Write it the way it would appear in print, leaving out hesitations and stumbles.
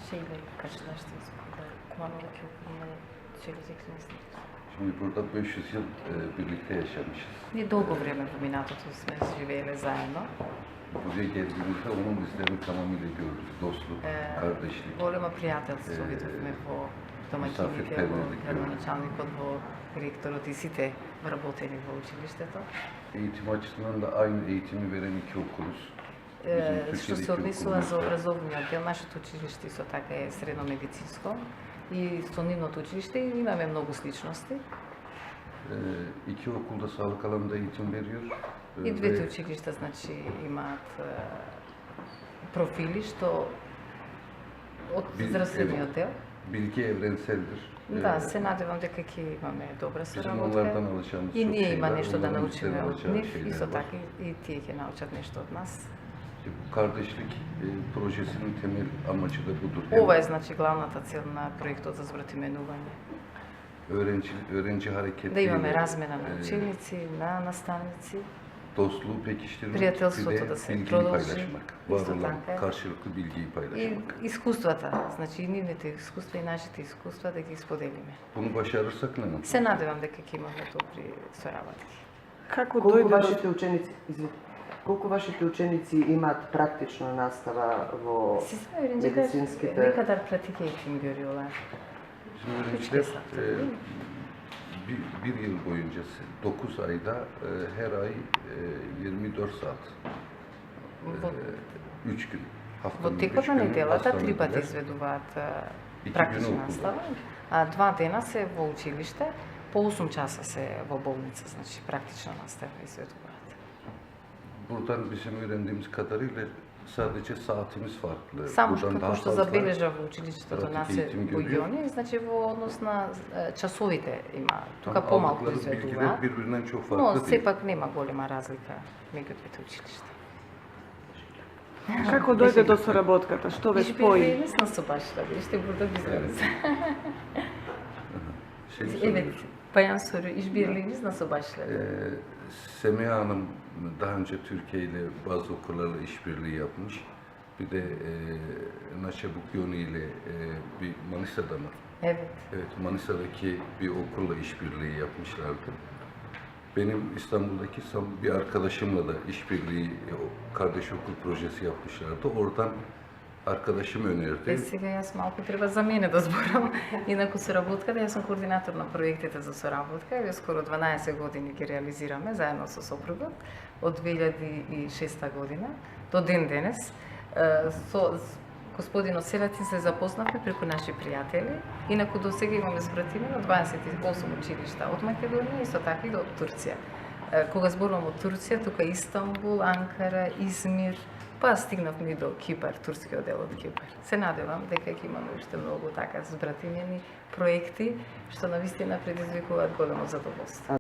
Şeyle karşılaştınız burada. Kumandalık okulunda söyleyecek misiniz? Şimdi burada 500 yıl birlikte yaşamışız. Ние дълго време в миналото сме живеели заедно. Buraya geldiğimizde onun izlerini tamamıyla gördük. Dostluk, kardeşlik. Големо пријателство видовме во домаќините, во градоначалникот, во ректорот и сите вработени во училиштето. Eğitim açısından da aynı eğitimi veren iki okuluz. Што се однесува за образовниот дел, нашето училиште исто така е средно медицинско и со нивното училиште имаме многу сличности. İki okulda sağlık alanında eğitim veriyor. И двете училишта значи имаат профили што од здравствениот дел. Bilgi evrenseldir. Да, се надевам дека ќе имаме добра Bizim соработка. onlardan alacağımız И çok ние şey има var. нешто да Onların научиме bizden од alacağı нив, şeyler исто var. така и тие ќе научат нешто од нас. Bu kardeşlik projesinin temel amacı da budur. Ова е значи главната цел на проектот за збратименување. Öğrenci hareketi, Да имаме размена на ученици, на наставници, dostluğu pekiştirmek пријателството ve да се bilgiyi продолжи, paylaşmak. Var исто olan така. karşılıklı bilgiyi И paylaşmak. искуствата, значи и нивните искуства и нашите искуства да ги споделиме. Bunu başarırsak ne mutlu. Се надевам дека ќе имаме добри соработки. Како Колку дојде вашите ученици, колку вашите ученици имаат практична настава во Siz öğrenciler медицинските? ne kadar pratik eğitim görüyorlar? Şimdi Üç öğrenciler kez haftada, değil mi? bir yıl boyunca 9 ayda her ay 24 saat, Во, 3 gün. во Haftanın 3 текот на günü неделата 3 пати hastanedeler. изведуваат Iki практична gün okulda. настава, а 2 дена се во училиште, по 8 часа се во болница, значи практична настава изведуваат. Buradan bizim öğrendiğimiz kadarıyla sadece saatimiz farklı. Само Buradan daha како што fazla забележа во училиштето практика нас eğitim во görüyor. Јони, значи во однос на часовите има, тука Ama помалку aldıkları bilgiler изведуваат, birbirinden çok но farklı değil. сепак нема голема разлика меѓу двете училишта. Како дојде до соработката? Што ве спои? İşbirliğimiz nasıl başladı? İşte burada bizleriz. Evet, bayan soru, işbirliğimiz nasıl başladı? Semiha Hanım daha önce Türkiye ile bazı okullarla işbirliği yapmış. Bir de Naçabuk Yoni ile bir Manisa'da mı? Evet. Evet, Manisa'daki bir okulla işbirliği yapmışlardı. Benim İstanbul'daki bir arkadaşımla da işbirliği, kardeş okul projesi yapmışlardı. Oradan arkadaşım önerdi. Сега јас малку треба за мене да зборам. Инаку соработката, јас сум координатор на проектите за соработка и скоро 12 години ги реализираме заедно со сопругот од 2006 година до ден денес. Со господинот Селатин се запознавме преку наши пријатели. Инаку до сега имаме збратими на 28 училишта од Македонија и со така и од Турција. Кога зборувам од Турција, тука Истанбул, Анкара, Измир, па стигнавме и до Кипар, турскиот дел од Кипар. Се надевам дека ќе имаме уште многу така збратимени проекти што навистина предизвикуваат големо задоволство.